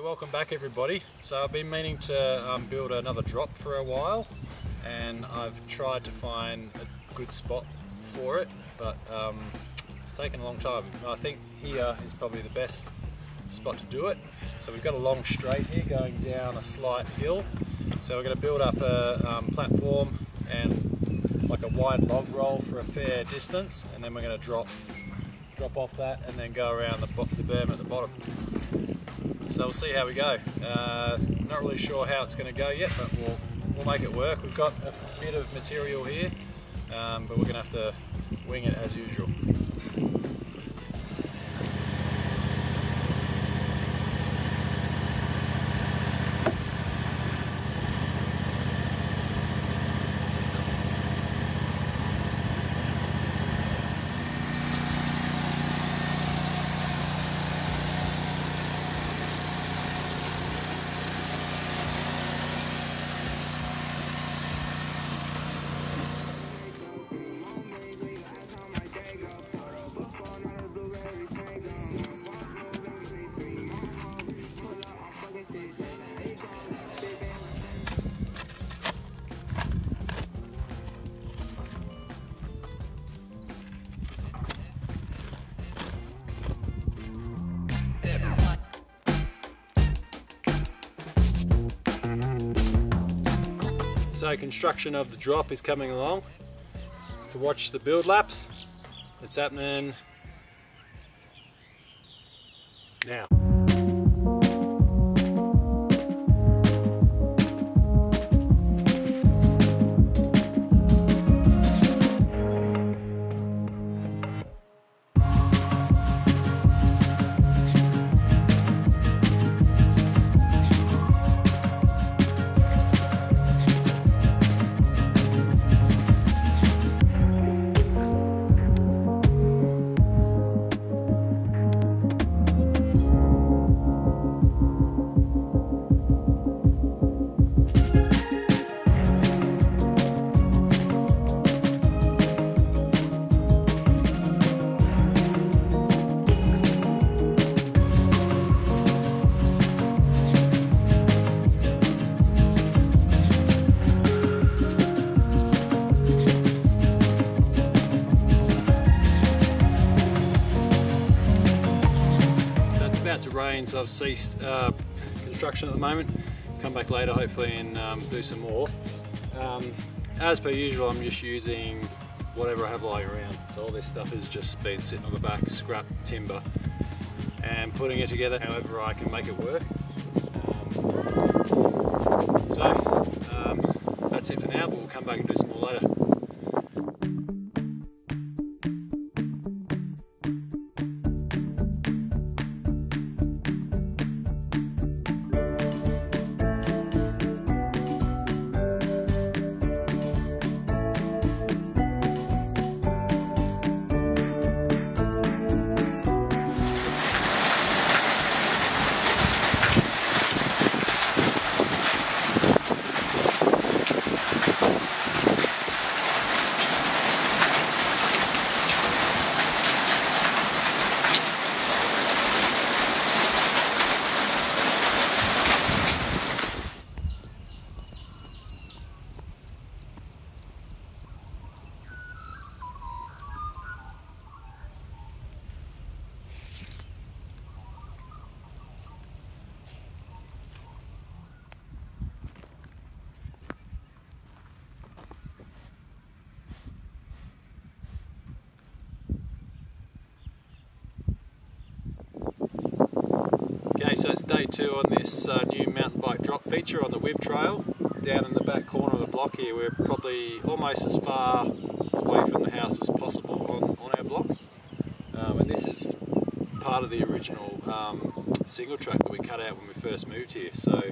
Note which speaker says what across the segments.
Speaker 1: Welcome back everybody. So I've been meaning to build another drop for a while, and I've tried to find a good spot for it, but it's taken a long time. I think here is probably the best spot to do it. So we've got a long straight here going down a slight hill. So we're going to build up a platform and like a wide log roll for a fair distance, and then we're going to drop off that and then go around the berm at the bottom. So we'll see how we go. Not really sure how it's going to go yet, but we'll make it work. We've got a bit of material here, but we're going to have to wing it as usual. So construction of the drop is coming along. To watch the build laps, it's happening now. To rain, so I've ceased construction at the moment. Come back later hopefully and do some more. As per usual, I'm just using whatever I have lying around. So all this stuff has just been sitting on the back, scrap timber, and putting it together however I can make it work. That's it for now, but we'll come back and do some more later. So it's day 2 on this new mountain bike drop feature on the WIB trail. Down in the back corner of the block here, we're probably almost as far away from the house as possible on our block. And this is part of the original single track that we cut out when we first moved here. So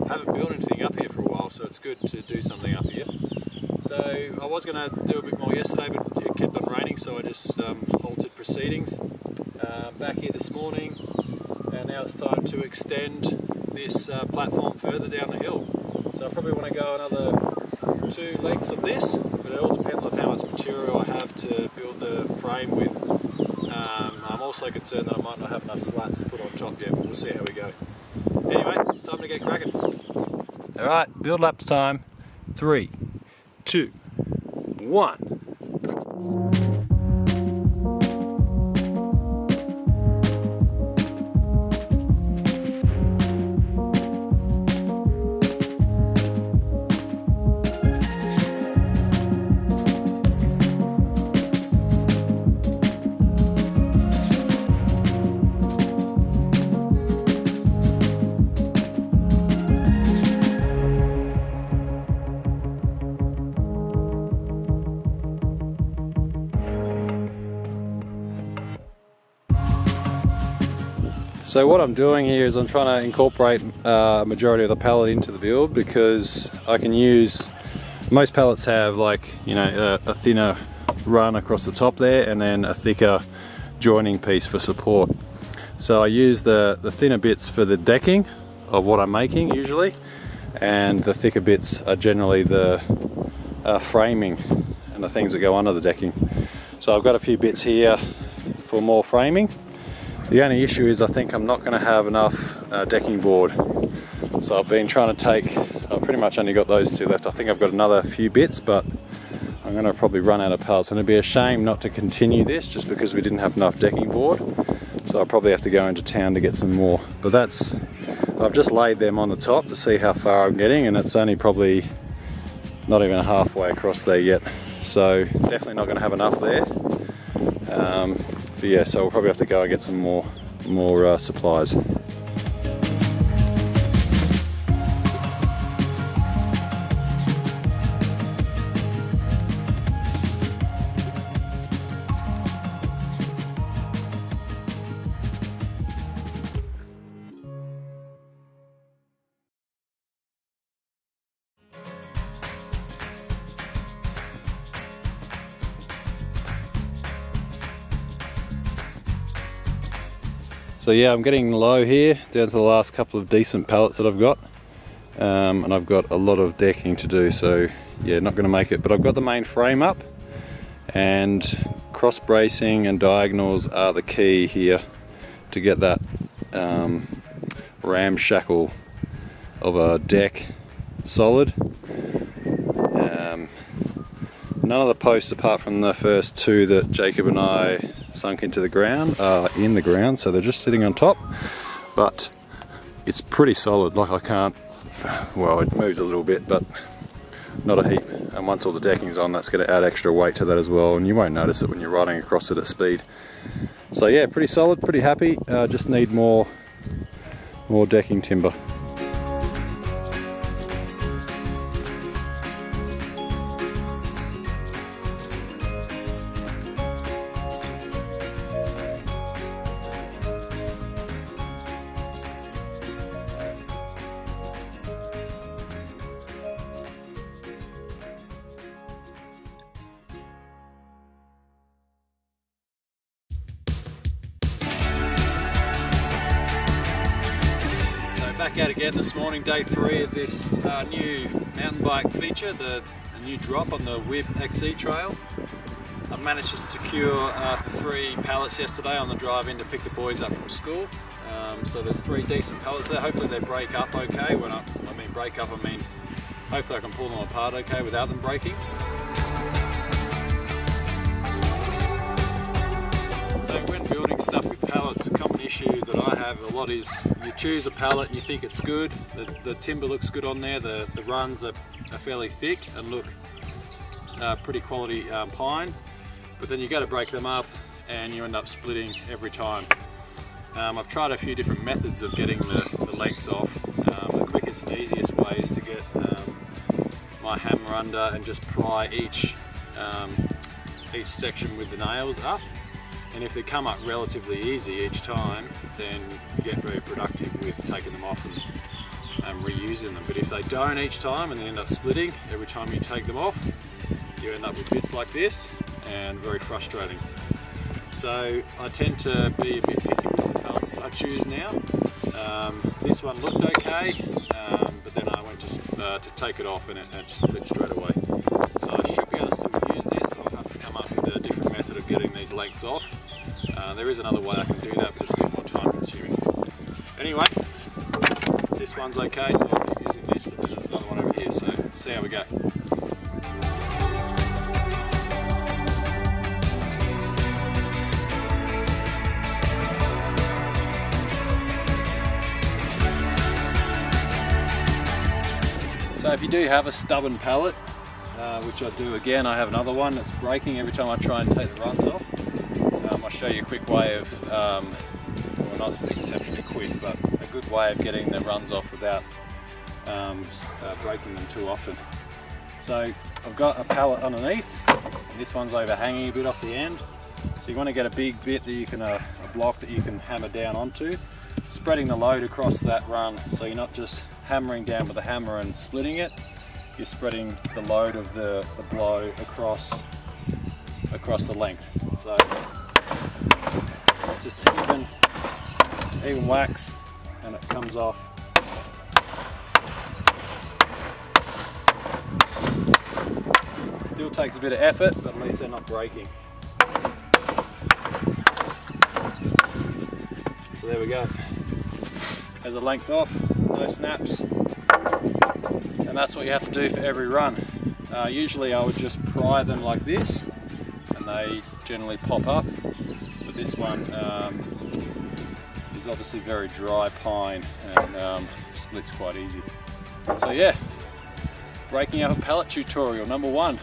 Speaker 1: I haven't built anything up here for a while, so it's good to do something up here. So I was going to do a bit more yesterday, but it kept on raining, so I just halted proceedings. Back here this morning. And now it's time to extend this platform further down the hill. So I probably want to go another 2 lengths of this, but it all depends on how much material I have to build the frame with. I'm also concerned that I might not have enough slats to put on top yet, but we'll see how we go. Anyway, it's time to get cracking.
Speaker 2: Alright, build laps time. 3, 2, 1.
Speaker 1: So what I'm doing here is I'm trying to incorporate a majority of the pallet into the build, because I can use, most pallets have like, you know, a thinner run across the top there and then a thicker joining piece for support. So I use the thinner bits for the decking of what I'm making usually, and the thicker bits are generally the framing and the things that go under the decking. So I've got a few bits here for more framing. The only issue is I think I'm not going to have enough decking board. So I've been trying to take, I've pretty much only got those two left. I think I've got another few bits, but I'm going to probably run out of pallets. And it'd be a shame not to continue this just because we didn't have enough decking board. So I'll probably have to go into town to get some more. But that's, I've just laid them on the top to see how far I'm getting, and it's only probably not even halfway across there yet. So definitely not going to have enough there. But yeah, so we'll probably have to go and get some more supplies. So yeah, I'm getting low here, down to the last couple of decent pallets that I've got. And I've got a lot of decking to do, so yeah, not going to make it. But I've got the main frame up, and cross bracing and diagonals are the key here to get that ramshackle of a deck solid. None of the posts apart from the first two that Jacob and I sunk into the ground are in the ground, so they're just sitting on top, but it's pretty solid. Like, I can't, well, it moves a little bit, but not a heap. And once all the decking's on, that's going to add extra weight to that as well, and you won't notice it when you're riding across it at speed. So yeah, pretty solid, pretty happy. Just need more decking timber. Back out again this morning, day 3 of this new mountain bike feature, the new drop on the WIB XC trail. I managed to secure 3 pallets yesterday on the drive in to pick the boys up from school. So there's 3 decent pallets there. Hopefully they break up okay. When I mean break up, I mean hopefully I can pull them apart okay without them breaking. So when building stuff with pallets, a common issue that I have a lot is you choose a pallet and you think it's good, the timber looks good on there, the runs are fairly thick and look pretty quality pine, but then you go to break them up and you end up splitting every time. I've tried a few different methods of getting the lengths off. The quickest and easiest way is to get my hammer under and just pry each section with the nails up. And if they come up relatively easy each time, then you get very productive with taking them off and reusing them. But if they don't each time and they end up splitting every time you take them off, you end up with bits like this, and very frustrating. So I tend to be a bit picky with the pallets I choose now. This one looked okay, but then I went to take it off and it split straight away. So I should be able to still use this, but I'll have to come up with a different method of getting these lengths off. There is another way I can do that, but it's a bit more time consuming. Anyway, this one's okay, so I'll keep using this, and there's another one over here, so see how we go. So if you do have a stubborn pallet, which I do again, I have another one that's breaking every time I try and take the runs off. I'll show you a quick way of, well, not exceptionally quick, but a good way of getting the runs off without breaking them too often. So I've got a pallet underneath, and this one's overhanging a bit off the end. So you want to get a big bit that you can, a block that you can hammer down onto, spreading the load across that run, so you're not just hammering down with a hammer and splitting it, you're spreading the load of the blow across the length. So just even wax, and it comes off. Still takes a bit of effort, but at least they're not breaking. So there we go. There's a length off, no snaps. And that's what you have to do for every run. Usually I would just pry them like this, and they generally pop up. But this one is obviously very dry pine and splits quite easy. So yeah, breaking up a pallet tutorial number 1.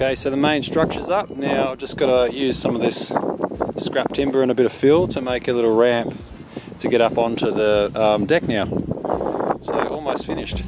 Speaker 1: Okay, so the main structure's up. Now I've just got to use some of this scrap timber and a bit of fill to make a little ramp to get up onto the deck now. So almost finished.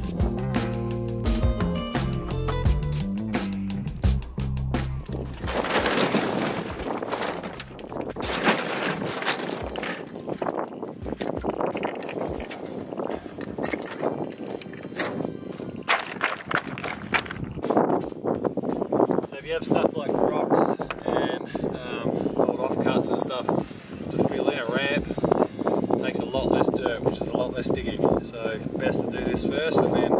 Speaker 1: If you have stuff like rocks and old offcuts and stuff to fill in a ramp, it takes a lot less dirt, which is a lot less digging. So best to do this first and then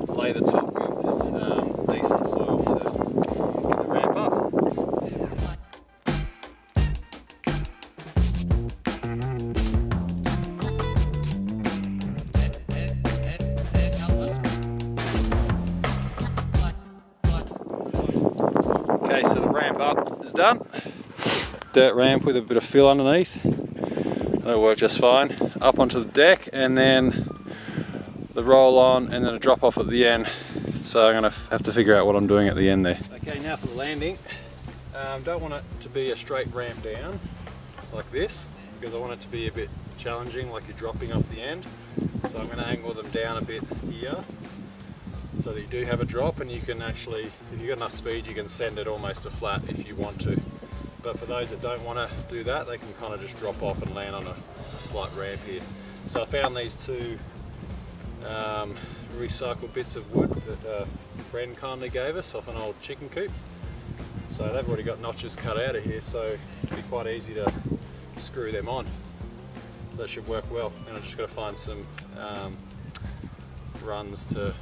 Speaker 1: lay the top with decent soil to get the ramp up. Okay, so the ramp up is done. Dirt ramp with a bit of fill underneath. That'll work just fine. Up onto the deck, and then the roll on, and then a drop off at the end. So I'm going to have to figure out what I'm doing at the end there. Okay, now for the landing. Don't want it to be a straight ramp down like this, because I want it to be a bit challenging, like you're dropping off the end. So I'm going to angle them down a bit here, so that you do have a drop, and you can actually, if you've got enough speed, you can send it almost to flat if you want to. But for those that don't want to do that, they can kind of just drop off and land on a slight ramp here. So I found these two recycled bits of wood that a friend kindly gave us off an old chicken coop. So they've already got notches cut out of here, so it'll be quite easy to screw them on. That should work well. And I've just got to find some runs to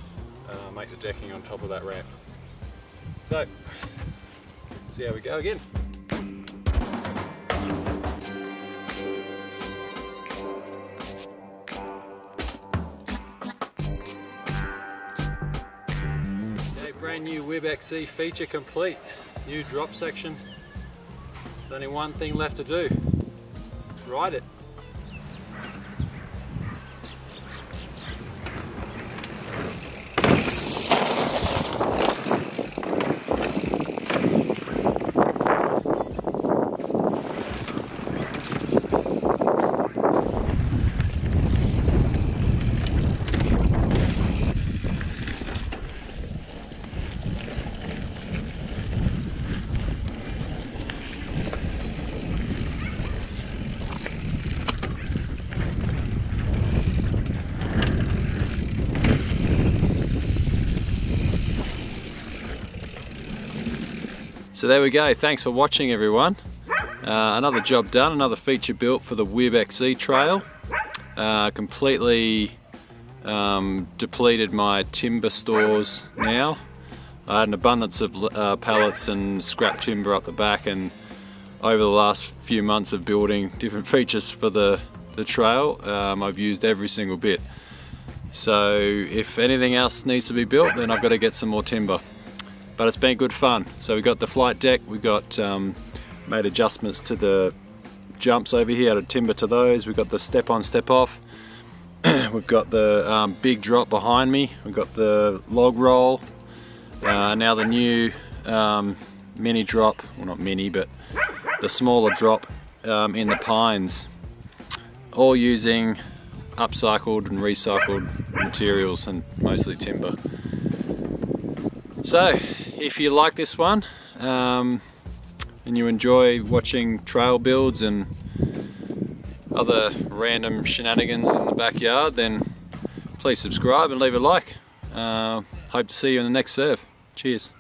Speaker 1: make the decking on top of that ramp. So, see how we go again. Okay, brand new WIB XC feature complete. New drop section. There's only one thing left to do. Ride it. So there we go, thanks for watching everyone. Another job done, another feature built for the WIB XC trail. Completely depleted my timber stores now. I had an abundance of pallets and scrap timber up the back, and over the last few months of building different features for the trail, I've used every single bit. So if anything else needs to be built, then I've got to get some more timber. But it's been good fun. So we got the flight deck, we got made adjustments to the jumps over here, added timber to those. We've got the step on, step off. We've got the big drop behind me. We've got the log roll. Now the new mini drop, well not mini, but the smaller drop in the pines. All using upcycled and recycled materials and mostly timber. So if you like this one and you enjoy watching trail builds and other random shenanigans in the backyard, then please subscribe and leave a like. Hope to see you in the next serve. Cheers.